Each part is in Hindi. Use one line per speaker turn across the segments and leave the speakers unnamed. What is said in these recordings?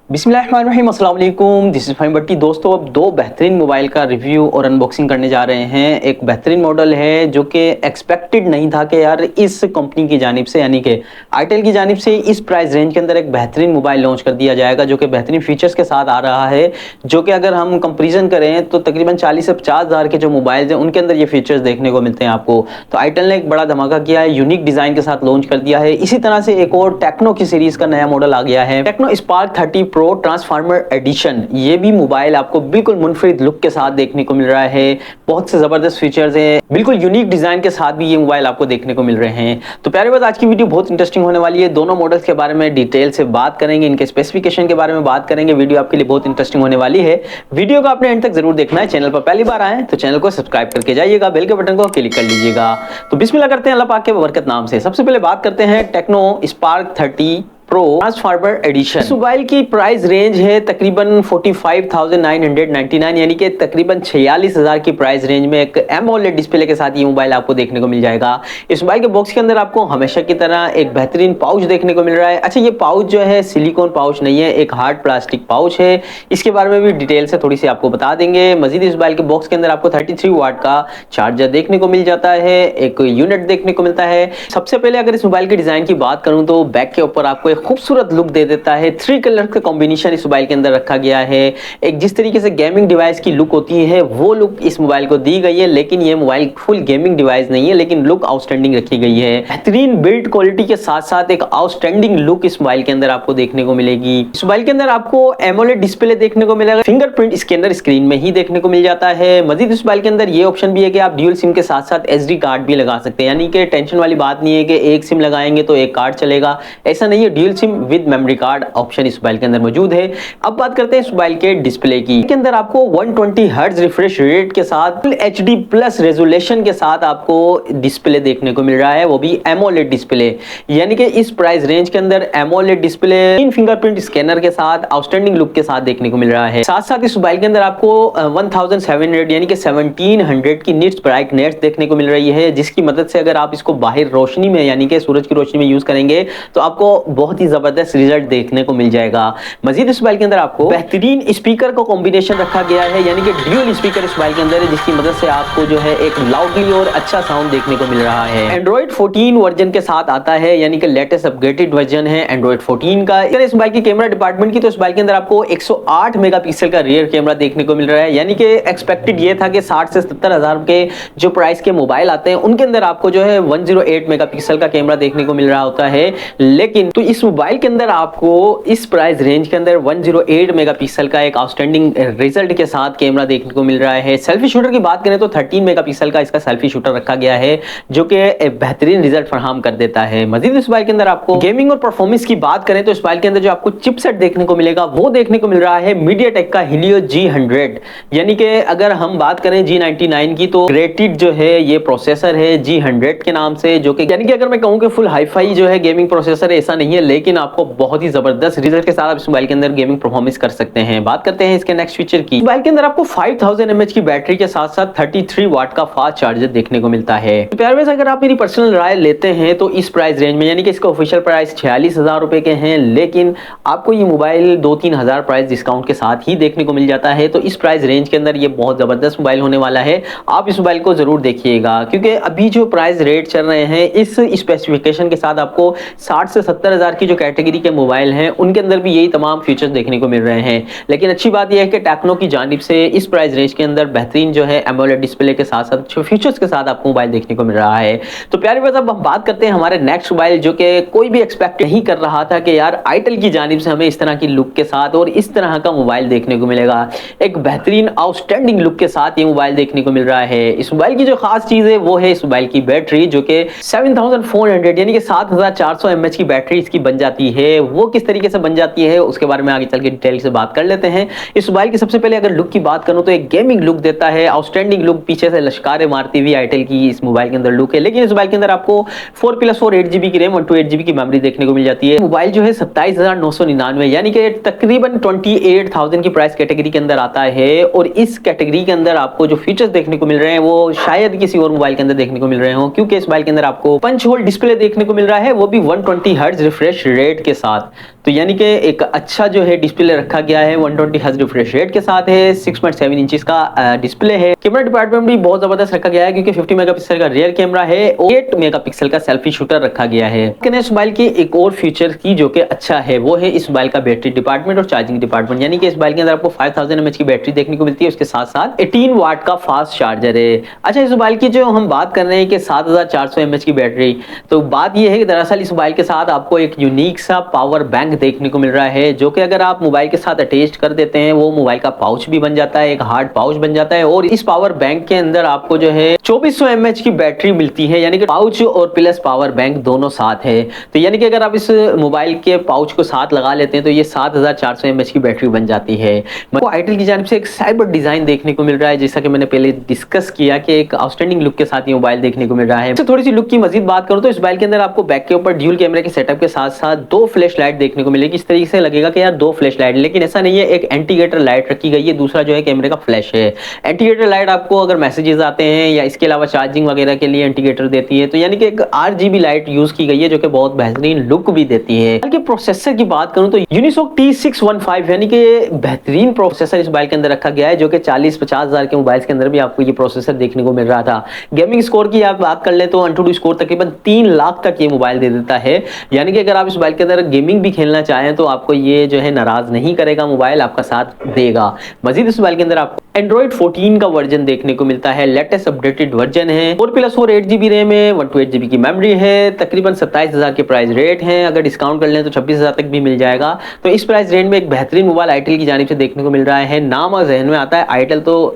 बिस्मिल्लाहिर्रहमानिर्रहीम, अस्सलाम वालेकुम। दिस इज़ फाहिम भट्टी। दोस्तों, अब दो बेहतरीन मोबाइल का रिव्यू और अनबॉक्सिंग करने जा रहे हैं। एक बेहतरीन मॉडल है जो कि एक्सपेक्टेड नहीं था कि यार इस कंपनी की जानिब से यानी कि आईटेल की जानिब से इस प्राइस रेंज के अंदर एक बेहतरीन मोबाइल लॉन्च कर दिया जाएगा जो कि बेहतरीन फीचर्स के साथ आ रहा है। जो कि अगर हम कंपेरिजन करें तो तकरीबन 40 से 50 हज़ार के जो मोबाइल्स हैं उनके अंदर ये फीचर्स देखने को मिलते हैं आपको। तो आईटेल ने एक बड़ा धमाका किया है, यूनिक डिज़ाइन के साथ लॉन्च कर दिया है। इसी तरह से एक और टेक्नो की सीरीज़ का नया मॉडल आ गया है, Tecno Spark 30 Pro Transformer edition. ये भी मोबाइल आपको बिल्कुल मुनफरिद लुक के साथ देखने को मिल रहा है। बहुत से जबरदस्त फीचर्स हैं, बिल्कुल यूनिक डिजाइन के साथ भी ये मोबाइल आपको देखने को मिल रहे हैं। तो प्यारे बात, आज की वीडियो बहुत इंटरेस्टिंग होने वाली है। दोनों मॉडल्स के बारे में डिटेल से बात करेंगे, इनके स्पेसिफिकेशन के बारे में बात करेंगे। वीडियो आपके लिए बहुत इंटरेस्टिंग होने वाली है। वीडियो को आपने एंड तक जरूर देखना है। चैनल पर पहली बार आए तो चैनल को सब्सक्राइब करके जाइएगा, बेल के बटन को क्लिक कर लीजिएगा। तो बिस्मिल्लाह करते हैं अल्लाह पाक के बरकत नाम से। सबसे पहले बात करते हैं Tecno Spark 30 Pro Transformer edition. इस मोबाइल की प्राइस रेंज है तकरीबन 45,999 यानी कि तकरीबन 46,000 की प्राइस रेंज में एक एमोलेड डिस्प्ले के साथ ये मोबाइल आपको देखने को मिल जाएगा। इस मोबाइल के बॉक्स के अंदर आपको हमेशा की तरह एक बेहतरीन पाउच देखने को मिल रहा है। अच्छा, ये पाउच जो है सिलिकॉन पाउच नहीं है, एक हार्ड प्लास्टिक पाउच है। इसके बारे में भी डिटेल से थोड़ी सी आपको बता देंगे। मजीद इस मोबाइल के बॉक्स के अंदर आपको 33 वाट का चार्जर देखने को मिल जाता है, एक यूनिट देखने को मिलता है। सबसे पहले अगर इस मोबाइल के डिजाइन की बात करूं तो बैक के ऊपर आपको खूबसूरत लुक दे देता है। 3 कलर का कॉम्बिनेशन इस मोबाइल के अंदर रखा गया है। एक जिस तरीके से गेमिंग डिवाइस की लुक होती है वो लुक इस मोबाइल को दी गई है, लेकिन ये मोबाइल फुल गेमिंग डिवाइस नहीं है, लेकिन लुक आउटस्टैंडिंग रखी गई है। बेहतरीन बिल्ड क्वालिटी के साथ साथ एक आउटस्टैंडिंग लुक इस मोबाइल के अंदर आपको देखने को मिलेगी। इस मोबाइल के अंदर आपको एमोलेड डिस्प्ले देखने को मिलेगा, फिंगरप्रिंट स्कैनर स्क्रीन में ही देखने को मिल जाता है। मजीद इस मोबाइल के अंदर ये ऑप्शन भी है कि आप ड्यूल सिम के साथ साथ एसडी कार्ड भी लगा सकते हैं, यानी कि टेंशन वाली बात नहीं है कि एक सिम लगाएंगे तो एक कार्ड चलेगा, ऐसा नहीं है। Dual SIM with memory card option इस मोबाइल के अंदर मौजूद है। अब बात करते हैं इस मोबाइल के डिस्प्ले की। इसके अंदर आपको 120 हर्ट्ज रिफ्रेश रेट के साथ फुल एचडी प्लस रेजोल्यूशन के साथ आपको डिस्प्ले देखने को मिल रहा है, वो भी एमोलेड डिस्प्ले। यानी कि इस प्राइस रेंज के अंदर AMOLED display in fingerprint scanner के साथ आउटस्टैंडिंग लुक के साथ देखने को मिल रहा है। साथ साथ इस मोबाइल के अंदर आपको 1700 यानी कि 1700 की निट्स ब्राइटनेस देखने को मिल रही है, जिसकी मदद से अगर आप इसको बाहर रोशनी में यानी कि सूरज की रोशनी में यूज करेंगे तो आपको बहुत ही जबरदस्त रिजल्ट देखने को मिल जाएगा। मजीद इस मोबाइल के अंदर आपको बेहतरीन स्पीकर का कॉम्बिनेशन रखा गया है, यानी कि ड्यूल स्पीकर इस मोबाइल के अंदर है, जिसकी मदद से आपको जो है एक लाउडली और अच्छा साउंड देखने को मिल रहा है। एंड्रॉइड 14 वर्जन के साथ आता है, यानी कि लेटेस्ट अपग्रेडेड वर्जन है एंड्रॉइड 14 का। इस मोबाइल की कैमरा डिपार्टमेंट की तो इस मोबाइल के अंदर आपको 108 मेगापिक्सल का रियर कैमरा देखने को मिल रहा है, यानी कि एक्सपेक्टेड ये था कि 60 से 70 हजार के जो प्राइस के मोबाइल आते हैं उनके अंदर आपको जो है 108 मेगापिक्सल का कैमरा देखने को मिल रहा होता है, लेकिन तो इस मोबाइल के अंदर आपको इस प्राइस रेंज के अंदर 108 मेगापिक्सल का एक आउटस्टैंडिंग रिजल्ट के साथ कैमरा देखने को मिल रहा है। सेल्फी शूटर की बात करें तो 13 मेगापिक्सल का इसका सेल्फी शूटर रखा गया है, जो कि बेहतरीन रिजल्ट फराहम कर देता है। मजीद इस मोबाइल के अंदर आपको गेमिंग और परफॉर्मेंस की बात करें तो इस मोबाइल के अंदर जो आपको चिपसेट देखने को मिलेगा वो देखने को मिल रहा है मीडियाटेक का Helio G100। यानी कि अगर हम बात करें G99 की तो ग्रेटेड जो है ये प्रोसेसर है G100 के नाम से, जो कि यानी कि अगर मैं कहूं कि फुल हाईफाई जो है गेमिंग प्रोसेसर है ऐसा नहीं है, लेकिन आपको बहुत ही जबरदस्त रिजल्ट के साथ आप इस मोबाइल के अंदर गेमिंग परफॉर्मेंस कर सकते हैं। बात करते हैं इसके नेक्स्ट फीचर की। मोबाइल के अंदर आपको 5000 mAh की बैटरी के साथ साथ 33 वाट का फास्ट चार्जर देखने को मिलता है। तो प्यारे व्यूअर्स, अगर आप मेरी पर्सनल राय लेते हैं तो इस प्राइस रेंज में, यानी कि इसका ऑफिशियल प्राइस 46,000 रुपए के हैं, लेकिन आपको ये मोबाइल 2-3 हजार प्राइस डिस्काउंट के साथ ही देखने को मिल जाता है। तो इस प्राइस रेंज के अंदर ये बहुत जबरदस्त मोबाइल होने वाला है। आप इस मोबाइल को जरूर देखिएगा, क्योंकि अभी जो प्राइस रेट चल रहे हैं इस स्पेसिफिकेशन के साथ आपको 60 से 70 हजार की जो कैटेगरी के मोबाइल हैं उनके अंदर भी यही तमाम फीचर्स देखने को मिल रहे हैं। लेकिन अच्छी बात यह है कि टेक्नो की जानिब से इस प्राइस रेंज के अंदर बेहतरीन जो है एमोलेड डिस्प्ले के साथ साथ फीचर्स के साथ आपको मोबाइल देखने को मिल रहा है। तो प्यारे व्यूअर्स, अब हम बात करते हैं हमारे नेक्स्ट मोबाइल, जो कि कोई भी एक्सपेक्ट नहीं कर रहा था कि यार आईटेल की जानिब से हमें इस तरह की लुक के साथ और इस तरह का मोबाइल देखने को मिलेगा। एक बेहतरीन आउटस्टैंडिंग लुक के साथ ये मोबाइल देखने को मिल रहा है। इस मोबाइल की जो खास चीज है वो है इस मोबाइल की बैटरी, जो कि 7400 यानी कि 7400 mAh की बैटरी इसकी बन जाती है। वो किस तरीके से बन जाती है उसके बारे में आगे चल के डिटेल से बात कर लेते हैं। इस मोबाइल की सबसे पहले अगर लुक की बात करूं तो एक गेमिंग लुक देता है, आउटस्टैंडिंग लुक, पीछे से लश्कारे मारती हुई आईटेल की इस मोबाइल के अंदर लुक है। लेकिन इस मोबाइल के अंदर आपको 4+4 8GB की रैम और 2 की मेमोरी देखने को मिल जाती है। मोबाइल जो है 27,999 यानी कि तकरीबन 28,000 की प्राइस कैटेगरी के अंदर आता है, और इस कैटेगरी के अंदर आपको जो फीचर्स देखने को मिल रहे हैं वो शायद किसी और मोबाइल के अंदर देखने को मिल रहे हो, क्योंकि इस मोबाइल के अंदर आपको पंच होल डिस्प्ले देखने को मिल रहा है, वो भी 120 हर्ट्ज रिफ्रेश रिफ्रेश रेट के साथ। तो यानी कि एक अच्छा जो है डिस्प्ले रखा गया है, 120 हर्ट्ज रिफ्रेश रेट के साथ है, 6.7 इंचेस का डिस्प्ले है। कैमरा डिपार्टमेंट भी बहुत जबरदस्त रखा गया है क्योंकि 50 मेगापिक्सल का रियर कैमरा है और 8 मेगापिक्सल का सेल्फी शूटर रखा गया है। इस मोबाइल की एक और फीचर की जो कि अच्छा है वो है इस मोबाइल का बैटरी डिपार्टमेंट और चार्जिंग डिपार्टमेंट। यानी कि इस मोबाइल के अंदर आपको 5000 mAh की बैटरी देखने को मिलती है, उसके साथ साथ 18 वाट का फास्ट चार्जर है। अच्छा, इस मोबाइल की जो हम बात कर रहे हैं कि 7400 mAh की बैटरी, तो बात यह है कि दरअसल इस मोबाइल के साथ आपको एक यूनिक सा पावर बैंक देखने को मिल रहा है, जो कि अगर आप मोबाइल के साथ अटैच कर देते हैं वो मोबाइल का पाउच भी बन जाता है, एक हार्ड पाउच बन जाता है। और इस पावर बैंक के अंदर आपको जो है 2400 mAh की बैटरी मिलती है, यानी कि पाउच और प्लस पावर बैंक दोनों साथ है। तो यानी कि अगर आप इस मोबाइल के पाउच को साथ लगा लेते हैं तो ये 7400 mAh की बैटरी बन जाती है। आईटेल की जानिब से एक साइबर डिजाइन देखने को मिल रहा है, जैसा कि मैंने पहले डिस्कस किया कि एक आउटस्टैंडिंग लुक के साथ ये मोबाइल देखने को मिल रहा है। तो थोड़ी सी लुक की मजीद बात करूं तो इस मोबाइल के अंदर आपको बैक के ऊपर ड्यूल कैमरे के सेटअप के साथ साथ 2 फ्लैश लाइट देखने को मिलेगी। इस तरीके से लगेगा कि यार 2 फ्लैश लाइट, लेकिन ऐसा नहीं है, एक इंडिकेटर लाइट रखी गई है, दूसरा जो है कैमरे का फ्लैश है। इंडिकेटर लाइट आपको अगर मैसेजेस आते हैं या इसके अलावा चार्जिंग वगैरह के लिए इंडिकेटर देती है। तो यानी कि एक RGB लाइट यूज की गई है जो कि बहुत बेहतरीन लुक भी देती है। बल्कि प्रोसेसर की बात करूं तो यूनिसॉक T615 यानी कि बेहतरीन प्रोसेसर इस मोबाइल के अंदर रखा गया है, जो कि 40-50 हजार के मोबाइल के अंदर भी आपको ये प्रोसेसर देखने को मिल रहा था। गेमिंग स्कोर की आप बात कर ले तो AnTuTu स्कोर तकरीबन 3 लाख तक ये मोबाइल दे देता है। यानी कि अगर आप इस मोबाइल के अंदर गेमिंग भी खेलना चाहें तो आपको ये जो है नाराज नहीं करेगा, मोबाइल आपका साथ देगा। मजीद इस मोबाइल के अंदर आपको Android 14 का वर्जन देखने को मिलता है, लेटेस्ट अपडेटेड वर्जन है। 4+4 8GB रैम है, 128GB की मेमोरी है, तकरीबन 27,000 के प्राइस रेट है। अगर डिस्काउंट कर लें तो 26,000 तक भी मिल जाएगा। तो इस प्राइस रेंज में एक बेहतरीन मोबाइल आईटेल की जानिब से देखने को मिल रहा है। नाम और जहन में आता है आईटेल, तो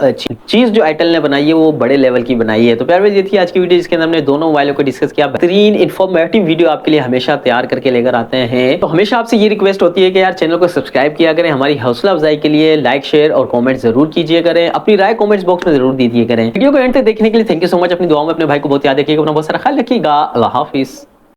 चीज जो आईटेल ने बनाई है वो बड़े लेवल की बनाई है। तो प्यार ये थी आज की वीडियो, जिसके अंदर हमने दोनों मोबाइलों को डिस्कस किया। बेहतरीन इन्फॉर्मेटिव वीडियो आपके लिए हमेशा तैयार करके लेकर आते हैं। तो हमेशा आपसे ये रिक्वेस्ट होती है कि यार चैनल को सब्सक्राइब किया करें, हमारी हौसला अफजाई के लिए लाइक शेयर और कॉमेंट जरूर कीजिए करें, अपनी राय कमेंट्स बॉक्स में जरूर दीजिए करें। वीडियो को एंड तक देखने के लिए थैंक यू सो मच। अपनी दुआओं में अपने भाई को बहुत याद रखिएगा, अपना बहुत सारा ख्याल रखिएगा। अल्लाह हाफिज।